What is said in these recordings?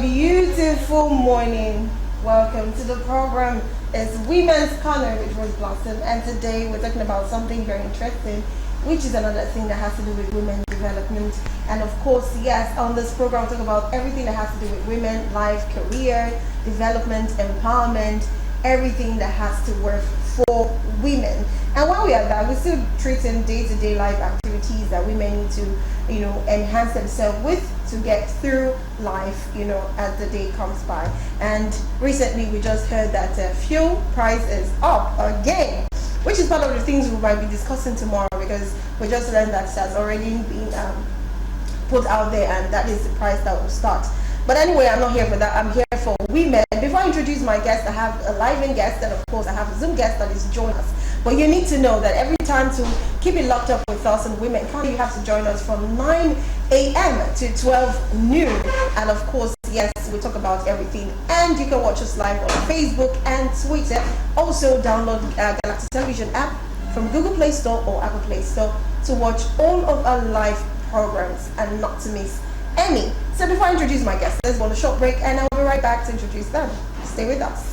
Beautiful morning. Welcome to the program. It's Women's Corner with Rose Blossom, and today we're talking about something very interesting, which is another thing that has to do with women development. And of course, yes, on this program, we're talking about everything that has to do with women, life, career, development, empowerment, everything that has to work for women. And while we are that, we're still treating day-to-day life activities that women need to, enhance themselves with to get through life, as the day comes by. And recently we just heard that fuel price is up again, which is part of the things we might be discussing tomorrow, because we just learned that it has already been put out there, and that is the price that will start. But anyway, I'm not here for that. I'm here for women. Before I introduce my guest, I have a live-in guest, and of course I have a Zoom guest that is joining us. But you need to know that every time to keep it locked up with us and Women, you have to join us from 9 a.m. to 12 noon. And of course, yes, we talk about everything. And you can watch us live on Facebook and Twitter. Also, download Galaxy Television app from Google Play Store or Apple Play Store to watch all of our live programs and not to miss any. So before I introduce my guests, let's go on a short break, and I'll be right back to introduce them. Stay with us.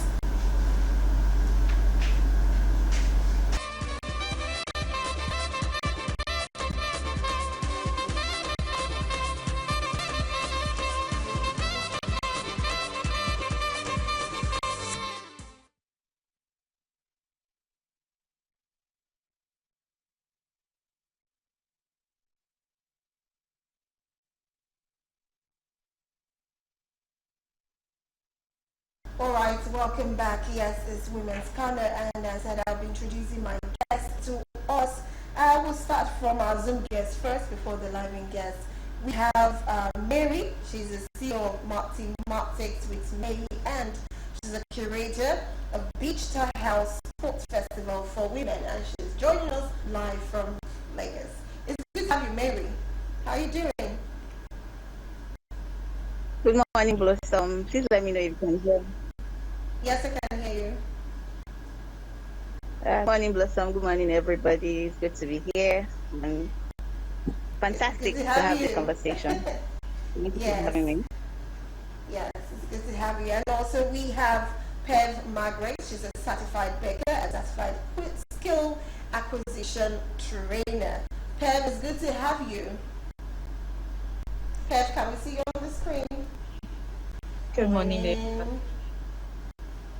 All right, welcome back. Yes, it's Women's Corner, and as I said, I'll be introducing my guests to us. I will start from our Zoom guest first before the live-in guest. We have Mary. She's the CEO of Martix with May, and she's a curator of Beach Tar House Sports Festival for Women, and she's joining us live from Lagos. It's good to have you, Mary. How are you doing? Good morning, Blossom. Please let me know if you can hear me. Yes, I can hear you. Good morning, Blossom. Good morning, everybody. It's good to be here. And fantastic to have the conversation. Thank you for having me. Yes, it's good to have you. And also we have Pev Margaret. She's a certified baker and certified skill acquisition trainer. Pev, it's good to have you. Pev, can we see you on the screen? Good morning.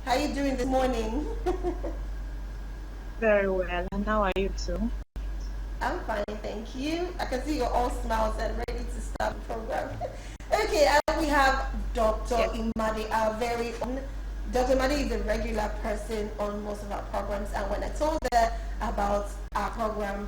How are you doing this morning? Very well. And how are you too? I'm fine, thank you. I can see you're all smiles and ready to start the program. Okay, and we have Dr. Imade, our very own. Dr. Imade is a regular person on most of our programs, and when I told her about our program,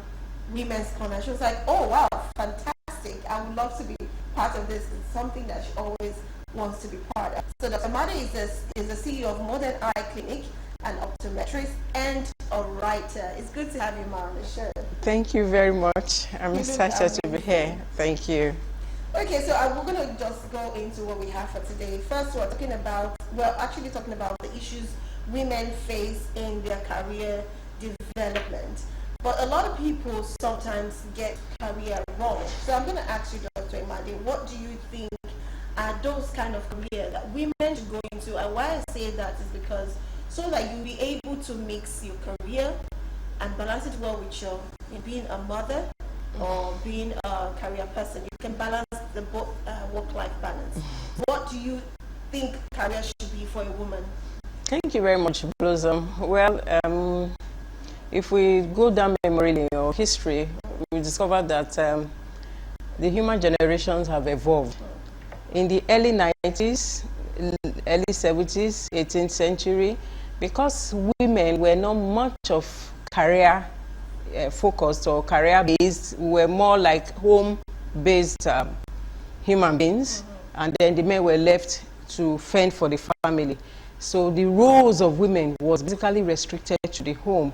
Women's Corner, she was like, oh wow, fantastic. I would love to be part of this. It's something that she always wants to be part of. So Dr. Imade is the CEO of Modern Eye Clinic, an optometrist, and a writer. It's good to have you, Ma, on the show. Thank you very much. I'm excited to be here. Thank you. Okay, so we're going to just go into what we have for today. First, we're talking about the issues women face in their career development. But a lot of people sometimes get career wrong. So I'm going to ask you, Dr. Imade, what do you think are those kind of career that women should go into? And why I say that is because so that you'll be able to mix your career and balance it well with your being a mother or being a career person. You can balance the both work-life balance. What do you think career should be for a woman? Thank you very much, Blossom. Well, if we go down memory lane or history, we discover that the human generations have evolved. In the early 90s, early 70s, 18th century, because women were not much of career focused or career based, were more like home based human beings, and then the men were left to fend for the family. So the roles of women was basically restricted to the home.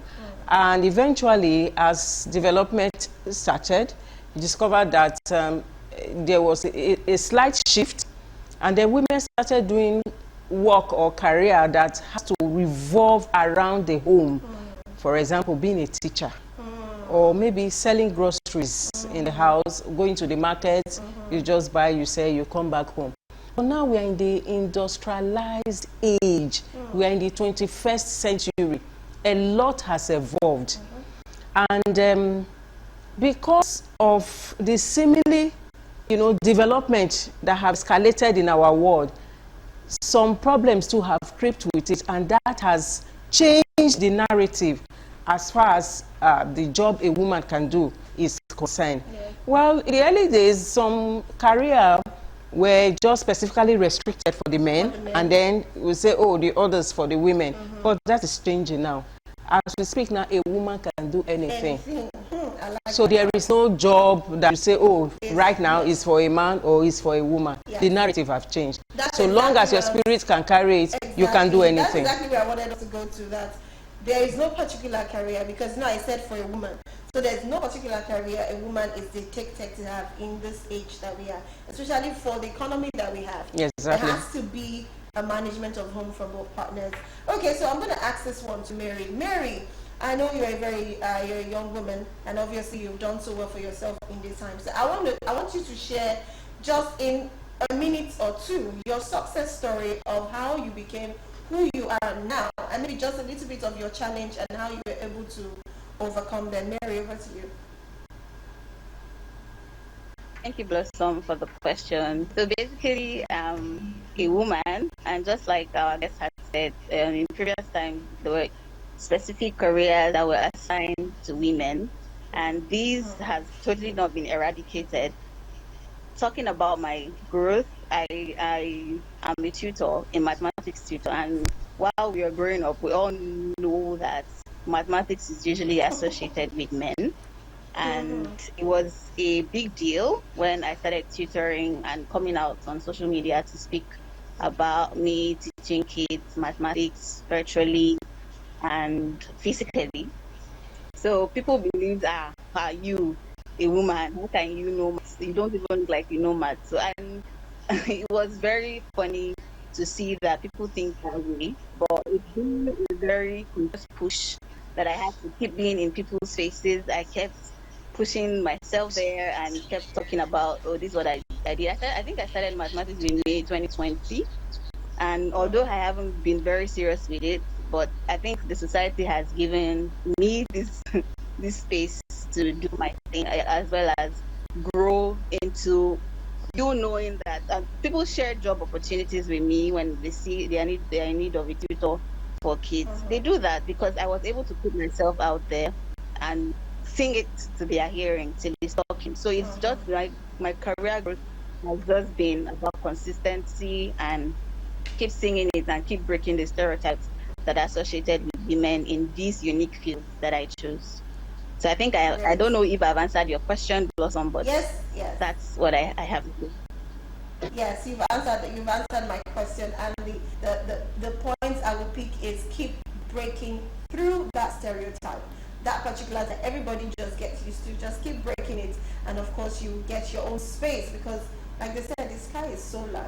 And eventually, as development started, we discovered that there was a slight shift, and then women started doing work or career that has to revolve around the home. For example, being a teacher, or maybe selling groceries in the house, going to the market, you just buy, you sell, you come back home. But now we are in the industrialized age. We are in the 21st century. A lot has evolved. And because of the seemingly, development that have escalated in our world, some problems too have crept with it, and that has changed the narrative as far as the job a woman can do is concerned. Yeah. Well, in the early days, some career were just specifically restricted for the men, and then we say, oh, the others for the women. But that is changing now. As we speak now, a woman can do anything. So there is no job that you say, oh, right now is for a man or is for a woman. Yes. The narrative have changed. That's so exactly long as your spirit can carry it, exactly, you can do anything. That's exactly where I wanted us to go to, that there is no particular career, because now I said for a woman. So there's no particular career a woman is dictated to have in this age that we are, especially for the economy that we have. Yes, exactly. It has to be a management of home for both partners. Okay, so I'm going to ask this one to Mary. Mary, I know you're you're a young woman, and obviously you've done so well for yourself in this time. So I want you to share, just in a minute or two, your success story of how you became who you are now, and maybe just a little bit of your challenge and how you were able to overcome them. Mary, over to you. Thank you, Blossom, for the question. So basically, a woman, and just like our guest had said, in previous times, there were specific careers that were assigned to women, and these has totally not been eradicated. Talking about my growth, I am a tutor, a mathematics tutor, and while we are growing up, we all know that mathematics is usually associated with men. And it was a big deal when I started tutoring and coming out on social media to speak about me teaching kids mathematics virtually and physically. So people believed, are you a woman? How can you know maths? You don't even look like you know maths. So, and it was very funny to see that people think that way, but it's been a very conscious push that I had to keep being in people's faces. I kept pushing myself there and kept talking about, oh, this is what I did. I think I started mathematics in May 2020, and although I haven't been very serious with it, but I think the society has given me this space to do my thing, as well as grow into knowing that people share job opportunities with me when they see they are in need of a tutor for kids. They do that because I was able to put myself out there and sing it to their hearing till it's talking. So it's just like my career growth has just been about consistency and keep singing it and keep breaking the stereotypes that are associated with women in these unique fields that I chose. So I think I don't know if I've answered your question, Blossom, but yes. That's what I have to do. Yes, you've answered my question, and the points I will pick is keep breaking through that stereotype, that particular that everybody just gets used to. Just keep breaking it, and of course you get your own space, because like they said, the sky is so large,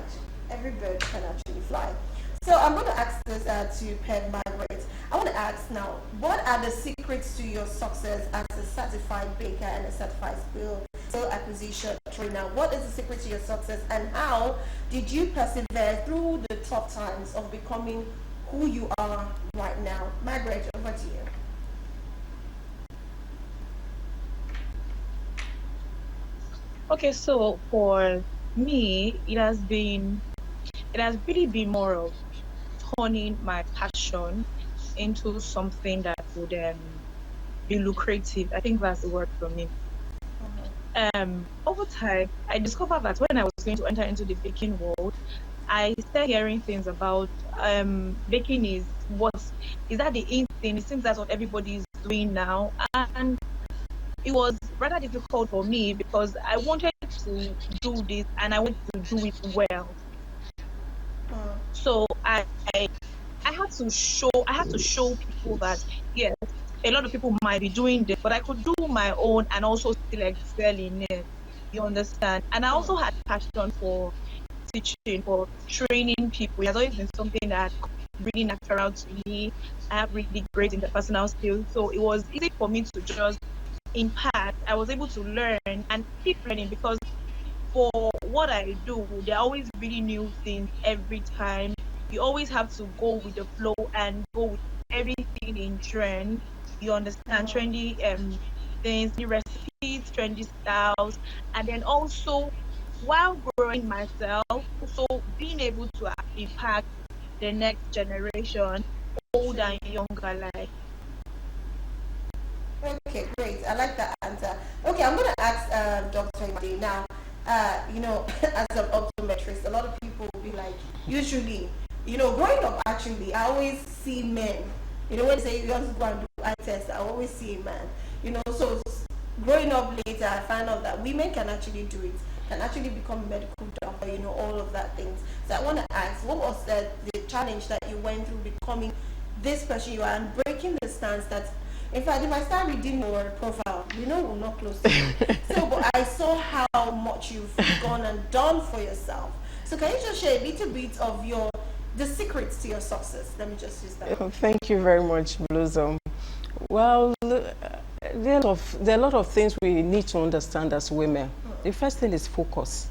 every bird can actually fly. So I'm going to ask this to Peg Margaret. I want to ask now, what are the secrets to your success as a certified baker and a certified skill acquisition trainer? What is the secret to your success, and how did you persevere through the tough times of becoming who you are right now? Margaret, over to you. Okay, so for me, it has really been more of turning my passion into something that would be lucrative. I think that's the word for me. Over time, I discovered that when I was going to enter into the baking world, I started hearing things about baking is that the in thing? It seems that's what everybody is doing now, and it was rather difficult for me because I wanted to do this and I wanted to do it well. So I had to show people that yes, a lot of people might be doing this, but I could do my own and also still excel in it. You understand? And I also had passion for teaching, for training people. It has always been something that really natural to me. I have really great interpersonal skills, so it was easy for me to just impart. I was able to learn and keep learning because for what I do, there are always really new things every time. You always have to go with the flow and go with everything in trend. You understand trendy things, new recipes, trendy styles, and then also while growing myself, also being able to impact the next generation, old and younger, like. Okay, great. I like that answer. Okay, I'm going to ask Dr. Imade now. As an optometrist, a lot of people will be like, usually, growing up, actually, I always see men. When they say you want to go and do eye test, I always see a man. So growing up later, I found out that women can actually do it, can actually become a medical doctor, all of that things. So I want to ask, what was the challenge that you went through becoming this person you are and breaking the stance that, in fact, if I start reading your profile, we're not close to you. So, but I saw how much you've gone and done for yourself. So can you just share a little bit of the secrets to your success? Let me just use that. Thank you very much, Blossom. Well, there are a lot of things we need to understand as women. The first thing is focus.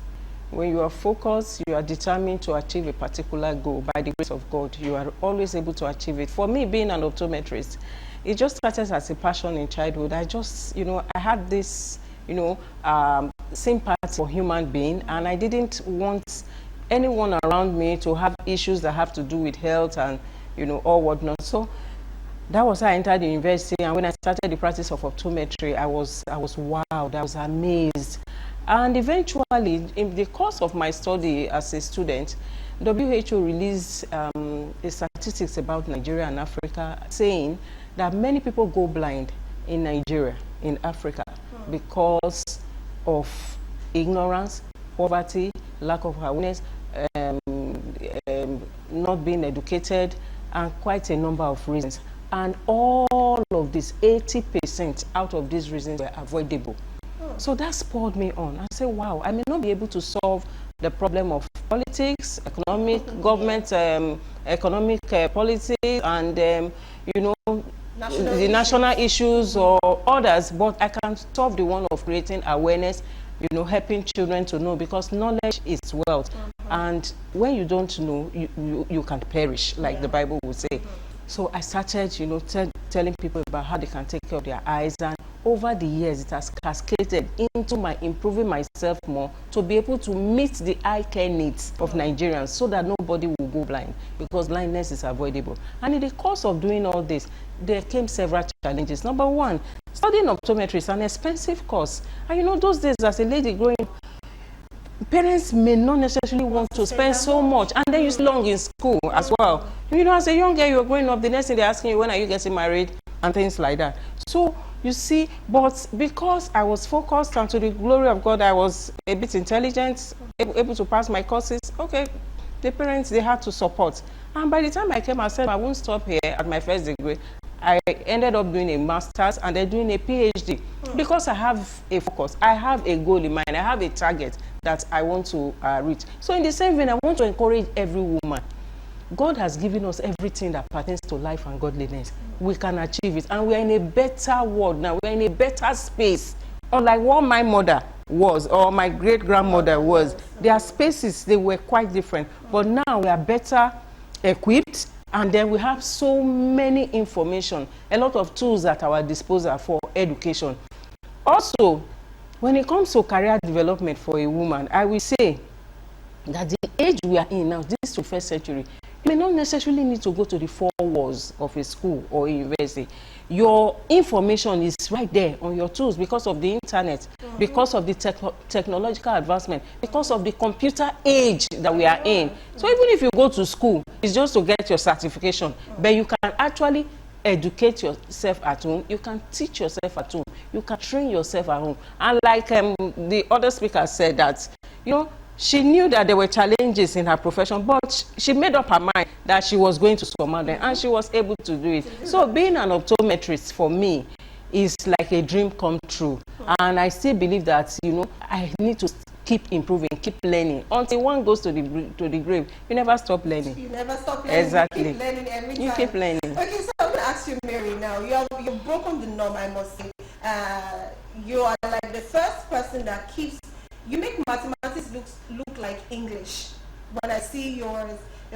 When you are focused, you are determined to achieve a particular goal. By the grace of God, you are always able to achieve it. For me, being an optometrist, it just started as a passion in childhood. I just, I had this, sympathy for human being, and I didn't want anyone around me to have issues that have to do with health and, all whatnot. So that was how I entered the university, and when I started the practice of optometry, I was wowed, I was amazed. And eventually, in the course of my study as a student, WHO released statistics about Nigeria and Africa, saying that many people go blind in Nigeria, in Africa, because of ignorance, poverty, lack of awareness, not being educated, and quite a number of reasons. And all of this, 80% out of these reasons were avoidable. So that spurred me on. I said, wow, I may not be able to solve the problem of politics, economic, government, economic policies, and, the national issues or others, but I can solve the one of creating awareness, helping children to know, because knowledge is wealth. And when you don't know, you can perish, like the Bible would say. So I started, telling people about how they can take care of their eyes, and over the years, it has cascaded into my improving myself more to be able to meet the eye care needs of Nigerians, so that nobody will go blind, because blindness is avoidable. And in the course of doing all this, there came several challenges. Number one, studying optometry is an expensive course. And those days, as a lady growing, parents may not necessarily want to spend so much, and then you're long in school as well. As a young girl, you're growing up, the next thing they're asking you, when are you getting married, and things like that. So you see, but because I was focused, and to the glory of God, I was a bit intelligent, able to pass my courses. Okay, the parents, they had to support. And by the time I came, I said I won't stop here at my first degree. I ended up doing a master's and then doing a PhD, because I have a focus, I have a goal in mind, I have a target that I want to reach. So in the same vein, I want to encourage every woman. God has given us everything that pertains to life and godliness. We can achieve it, and we are in a better world now. We are in a better space, unlike what my mother was or my great-grandmother was. Their spaces, they were quite different, but now we are better equipped. And then we have so many information, a lot of tools at our disposal for education. Also, when it comes to career development for a woman, I will say that the age we are in now, this 21st century, you may not necessarily need to go to the four walls of a school or a university. Your information is right there on your tools, because of the internet, because of the technological advancement, because of the computer age that we are in. So even if you go to school, it's just to get your certification, but you can actually educate yourself at home, you can teach yourself at home, you can train yourself at home. And like the other speaker said, that, she knew that there were challenges in her profession, but she made up her mind that she was going to surmount them, and she was able to do it. So being an optometrist for me is like a dream come true. And I still believe that, I need to keep improving, keep learning. Until one goes to the grave, you never stop learning. You never stop learning. Exactly. You keep learning every time. You keep learning. Okay, so I'm going to ask you, Mary, now. You've broken the norm, I must say. You are like the first person that keeps you make mathematics look like English. When I see your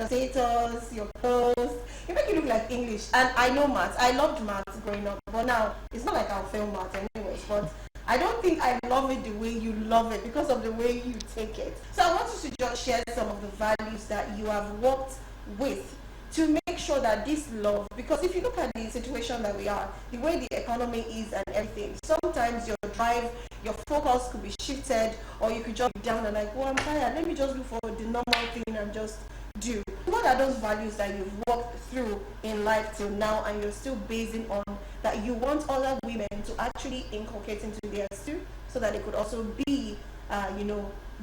status, your posts, you make it look like English. And I know maths. I loved maths growing up, but now it's not like I'll fail maths anyways. But I don't think I love it the way you love it because of the way you take it. So I want you to just share some of the values that you have worked with to make sure that this love, because if you look at the situation that we are, the way the economy is and everything, sometimes your drive, your focus could be shifted, or you could just be down and like, oh, I'm tired, let me just look for the normal thing and just do. What are those values that you've walked through in life till now and you're still basing on that you want other women to actually inculcate into theirs too, so that they could also be,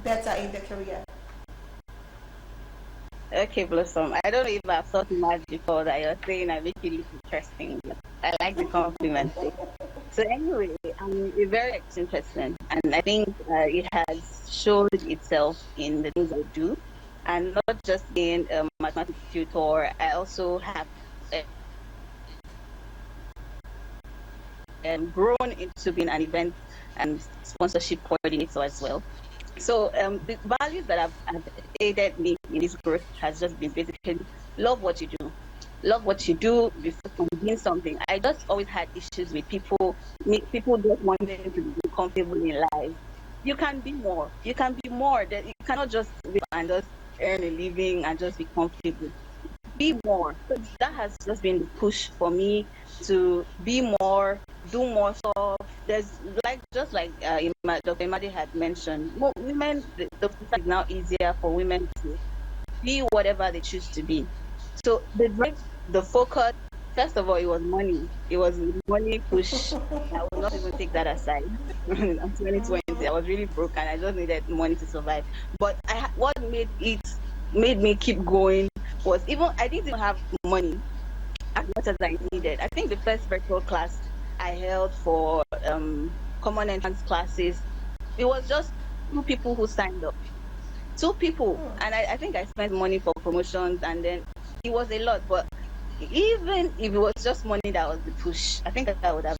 better in their career? Okay, Blossom. I don't know if I've thought much before that you're saying I make you look interesting. I like the compliment. So anyway, it's very interesting, and I think it has showed itself in the things I do, and not just being a mathematics tutor. I also have grown into being an event and sponsorship coordinator as well. So the values that have aided me in this growth has just been basically love what you do. Love what you do before doing something. I just always had issues with people just wanting to be comfortable in life. You can be more. You can be more. That you cannot just live and just earn a living and just be comfortable. Be more. So that has just been the push for me to be more, do more stuff. There's Dr. Imadi had mentioned, women, the process is now easier for women to be whatever they choose to be. So the focus, first of all, it was money. It was money push. I will not even take that aside. In 2020, I was really broke and I just needed money to survive. But what made me keep going was I didn't even have money as much as I needed. I think the first virtual class I held for common entrance classes, it was just 2 people who signed up. 2 people. And I think I spent money for promotions, and then it was a lot. But even if it was just money that was the push, I think I would have.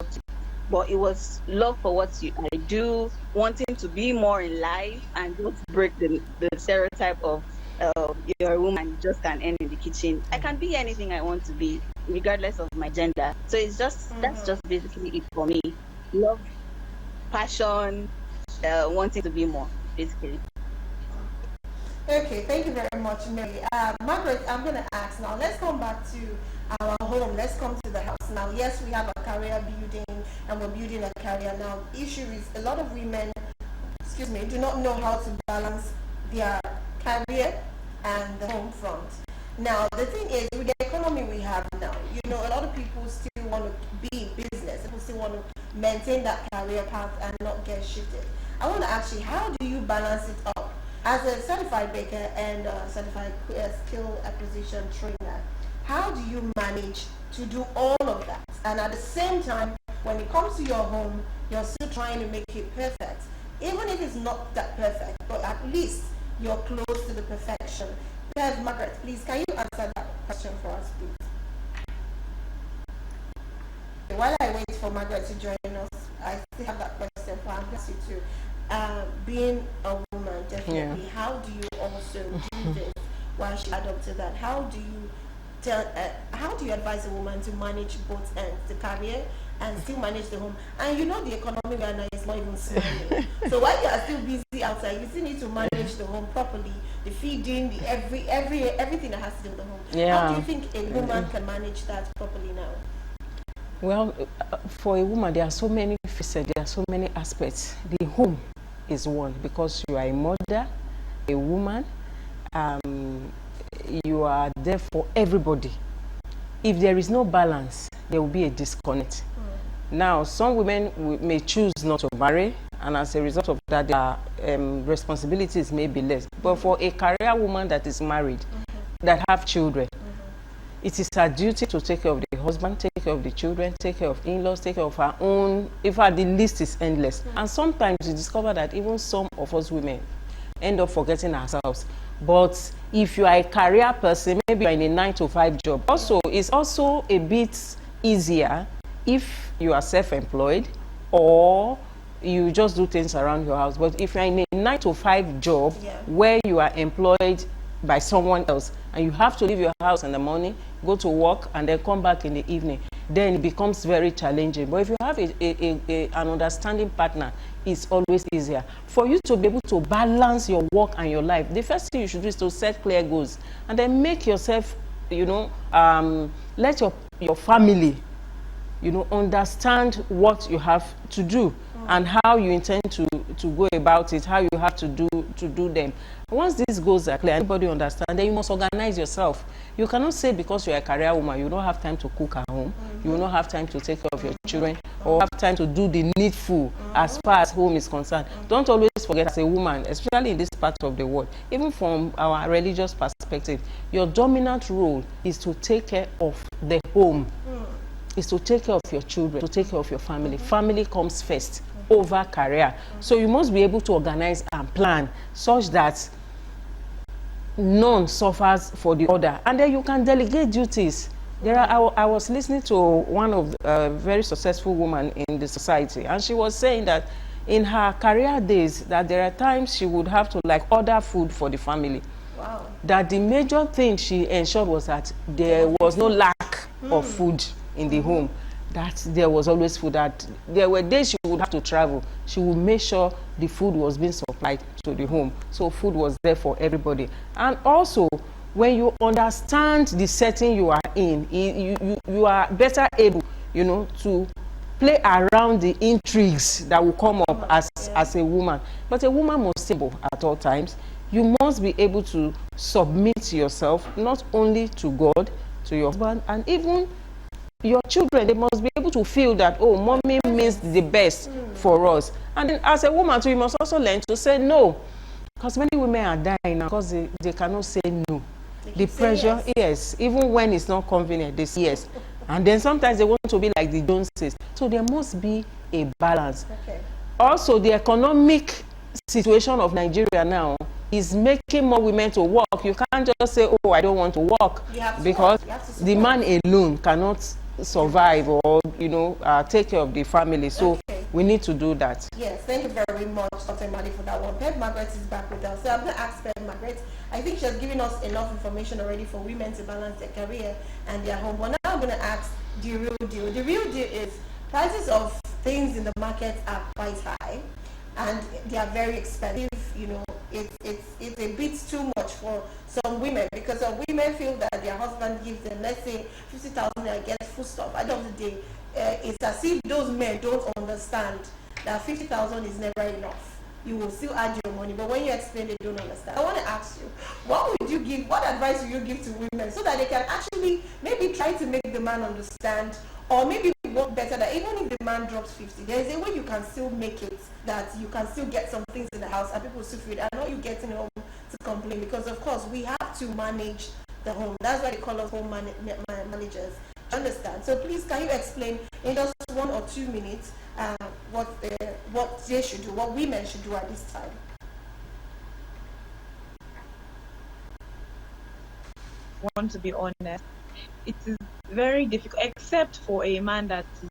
But it was love for what I do, wanting to be more in life, and just break the stereotype of you're a woman, you just can earn in the kitchen. I can be anything I want to be, regardless of my gender. So it's just that's just basically it for me. Love, passion, wanting to be more, basically. Okay, thank you very much, Mary. Margaret, I'm going to ask now. Let's come back to our home. Let's come to the house now. Yes, we have a career building, and we're building a career now. The issue is a lot of women, do not know how to balance their career and the home front. Now, the thing is, with the economy we have now, a lot of people still want to be in business. People still want to maintain that career path and not get shifted. I want to ask you, how do you balance it up? As a certified baker and certified skill acquisition trainer, how do you manage to do all of that? And at the same time, when it comes to your home, you're still trying to make it perfect. Even if it's not that perfect, but at least you're close to the perfection. Margaret, please, can you answer that question for us, please? While I wait for Margaret to join us, I still have that question for you too. Being a woman, definitely, how do you also do this while she adopted that? How do you advise a woman to manage both ends, the career and still manage the home? And the economy right now is not even smiling. So while you are still busy outside, you still need to manage the home properly, the feeding, the everything that has to do with the home. Yeah. How do you think a woman can manage that properly now? Well, for a woman, there are so many facets, there are so many aspects. The home is one, because you are a mother, a woman, you are there for everybody. If there is no balance, there will be a disconnect. Now, some women may choose not to marry, and as a result of that, their responsibilities may be less. But for a career woman that is married, that have children, it is her duty to take care of the husband, take care of the children, take care of in-laws, take care of her own. In fact, the list is endless. And sometimes you discover that even some of us women end up forgetting ourselves. But if you are a career person, maybe you're in a 9-to-5 job, it's also a bit easier if you are self-employed, or you just do things around your house. But if you're in a 9 to 5 job where you are employed by someone else and you have to leave your house in the morning, go to work, and then come back in the evening, then it becomes very challenging. But if you have an understanding partner, it's always easier. For you to be able to balance your work and your life, the first thing you should do is to set clear goals and then make yourself, let your family, understand what you have to do and how you intend to go about it, how you have to do them. Once these goals are clear, everybody understands, then you must organize yourself. You cannot say because you're a career woman, you don't have time to cook at home, you will not have time to take care of your children, or have time to do the needful as far as home is concerned. Don't always forget, as a woman, especially in this part of the world, even from our religious perspective, your dominant role is to take care of the home. Is to take care of your children, to take care of your family. Family comes first over career. So you must be able to organize and plan such that none suffers for the other. And then you can delegate duties. I was listening to one of very successful woman in the society, and she was saying that in her career days, that there are times she would have to order food for the family. Wow. That the major thing she ensured was that there was no lack of food in the home, that there was always food, that there were days she would have to travel. She would make sure the food was being supplied to the home. So food was there for everybody. And also, when you understand the setting you are in, you are better able, to play around the intrigues that will come up as a woman. But a woman must be able at all times. You must be able to submit yourself, not only to God, to your husband, and even your children. They must be able to feel that, oh, mommy means the best for us. And then as a woman too, you must also learn to say no. Because many women are dying now because they cannot say no. The pressure, yes, even when it's not convenient, they say yes. And then sometimes they want to be like the Joneses. So there must be a balance. Okay. Also, the economic situation of Nigeria now is making more women to work. You can't just say, oh, I don't want to work, because the man alone cannot survive or, take care of the family. So we need to do that. Yes, thank you very much, Dr. Imali, for that one. Pep Margaret is back with us. So I'm going to ask Pep Margaret. I think she has given us enough information already for women to balance their career and their home. But now I'm going to ask the real deal. The real deal is prices of things in the market are quite high and they are very expensive. It's a bit too much for some women, because some women feel that their husband gives them, let's say, 50,000 and get food stuff. At the end of the day, it's as if those men don't understand that 50,000 is never enough. You will still add your money, but when you explain, they don't understand. I want to ask you, what advice would you give to women so that they can actually maybe try to make the man understand, or maybe work better, that even if the man drops 50, there is a way you can still make it, that you can still get some things in the house and people still feel it. I know you getting home to complain, because of course we have to manage the home. That's why they call us home managers. Understand? So please, can you explain in just 1 or 2 minutes what they should do, what women should do at this time? Want to be honest, it is very difficult, except for a man that is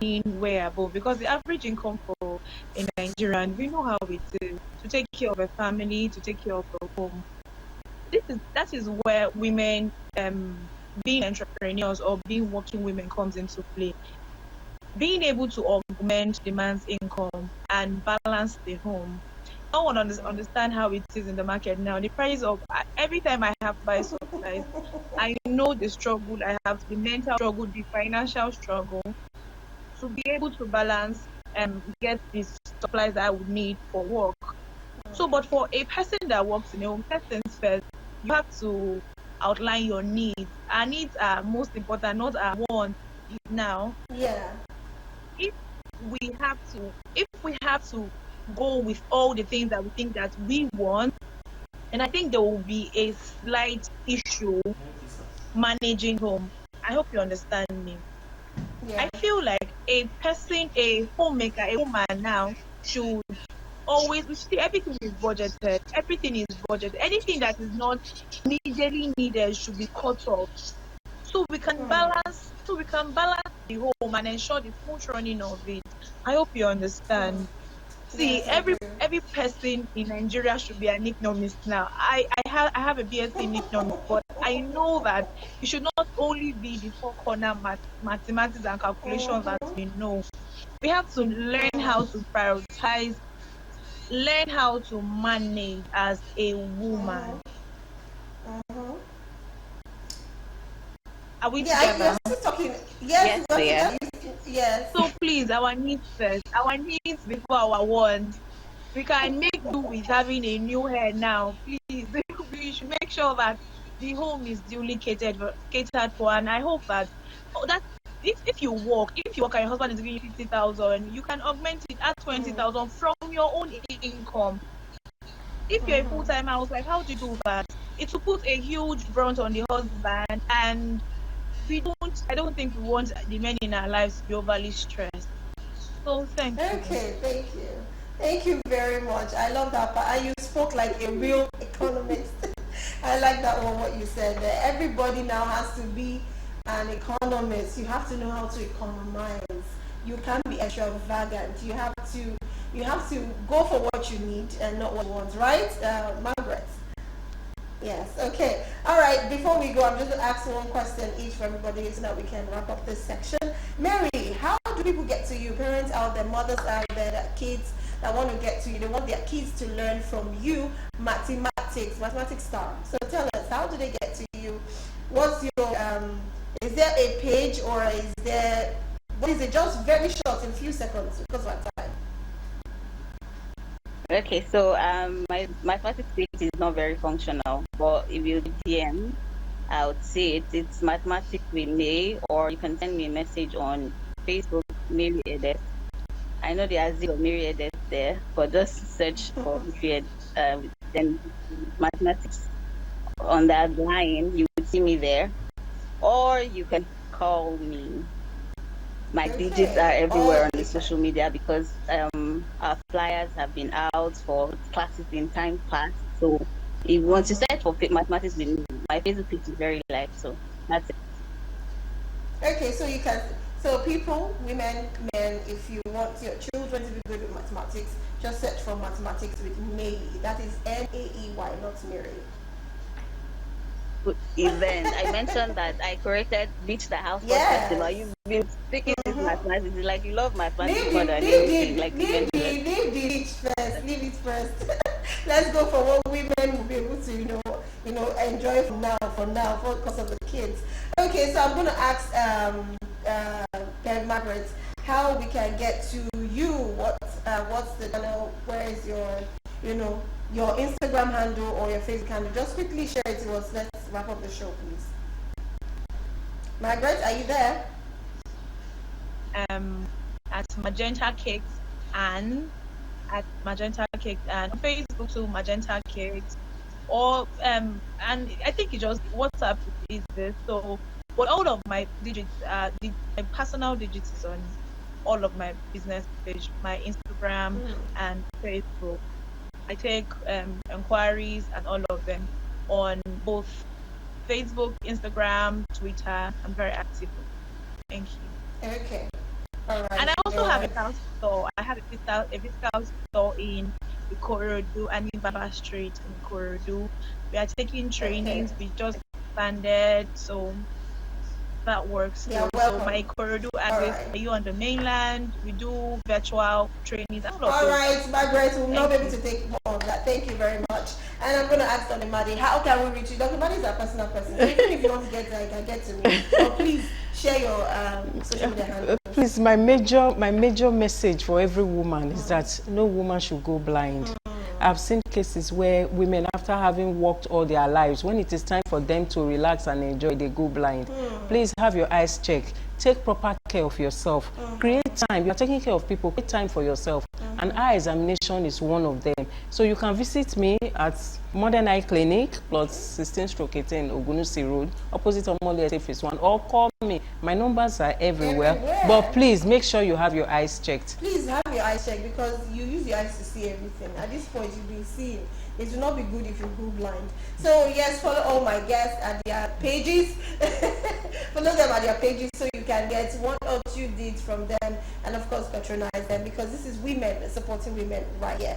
in way above, because the average income for a Nigerian, we know how it is to take care of a family, to take care of a home. That is where women, being entrepreneurs or being working women, comes into play. Being able to augment the man's income and balance the home. No one understand how it is in the market now. The price of every time I have to buy supplies, I know the struggle I have, the mental struggle, the financial struggle, to be able to balance and get these supplies that I would need for work. So, but for a person that works in a home, first things first, you have to outline your needs. Our needs are most important, not our wants now. Yeah. If we have to go with all the things that we think that we want, and I think there will be a slight issue managing home. I hope you understand me. Yeah. I feel like a person, a homemaker, a woman now should always see everything is budgeted. Everything is budgeted. Anything that is not immediately needed should be cut off. So we can balance the home and ensure the smooth running of it. I hope you understand. See, Yes, I do. every person in Nigeria should be an economist now. I have a BSc in economics, but I know that it should not only be the four corner mathematics and calculations that we know. We have to learn how to prioritize, learn how to manage as a woman. Are we Yeah, you're together? still talking. Yes, Yes, we're dear. together. Yes. So please, our needs first. Our needs before our wants. We can make do with having a new hair now. Please, we should make sure that the home is duly catered for. And I hope that that if you work and your husband is giving you 50,000, you can augment it at 20,000 from your own income. If you're a full-time housewife, how do you do that? It will put a huge brunt on the husband, and I don't think we want the men in our lives to be overly stressed. So thank you. Okay, thank you. Thank you very much. I love that part. And you spoke like a real economist. I like that one, what you said there. Everybody now has to be an economist. You have to know how to economize. You can't be extravagant. You have to go for what you need and not what you want, right? Margaret? Yes, okay. All right, before we go, I'm just going to ask one question each for everybody so that we can wrap up this section. Mary, how do people get to you? Parents out there, mothers out there, that kids that want to get to you, they want their kids to learn from you mathematics star. So tell us, how do they get to you? What's your, is there a page or what is it? Just very short, in a few seconds because of our time. Okay, so my mathematics page is not very functional, but if you DM, I would see it. It's mathematics with May, or you can send me a message on Facebook, Mary Edith. I know there's zero Mary Edith there, but just search for then mathematics on that line. You would see me there, or you can call me. My digits are everywhere on the social media because our flyers have been out for classes in time past. So if you want to search for mathematics with me, my Facebook page is very live. So that's it. Okay, so people, women, men, if you want your children to be good with mathematics, just search for mathematics with May. That is Maey, not Mary. Event. I mentioned that I corrected Beach the House Yes. Festival. You've been speaking this mathematics. It's like you love mathematics more than Leave anything. Like the beach first. Leave it first. Let's go for what women will be able to, enjoy because of the kids. Okay, so I'm going to ask Margaret how we can get to you. What's the channel? Where is your Instagram handle or your Facebook handle? Just quickly share it to us. Let's wrap up the show, please. Margaret, are you there? At Magenta Cakes and at Magenta Cakes and on Facebook too, Magenta Cakes, or and I think it just WhatsApp is this. So, but all of my digits, my personal digits is on all of my business page, my Instagram and Facebook. I take inquiries and all of them on both Facebook, Instagram, Twitter. I'm very active. Thank you. Okay. All right. And I also have a physical store. I have a physical store in Ikorodu and in Baba Street in Ikorodu. We are taking trainings. We just expanded, so that works. Yeah, so my Ikorodu address. Are you on the mainland? We do virtual trainings. All right, Margaret, we'll not be able to take more of that. Thank you very much. And I'm going to ask Dr. Madi, how can we reach you? Dr. Madi is a personal person. So even if you want to get there, you can get to me. But please share your social media handle. Please, my major message for every woman is that no woman should go blind. I've seen cases where women, after having worked all their lives, when it is time for them to relax and enjoy, they go blind. Please have your eyes checked. Take proper care of yourself. Create time. You're taking care of people. Create time for yourself. And eye examination is one of them. So you can visit me at Modern Eye Clinic, plot 16/18, Ogunusi Road, opposite Omole Phase 1, or call me. My numbers are everywhere. But please make sure you have your eyes checked. Please have your eyes checked because you use your eyes to see everything. At this point, you'll be seeing. It will not be good if you go blind. So yes, follow all my guests at their pages. follow them at their pages so you can get one or two deeds from them, and of course patronize them, because this is women supporting women right here.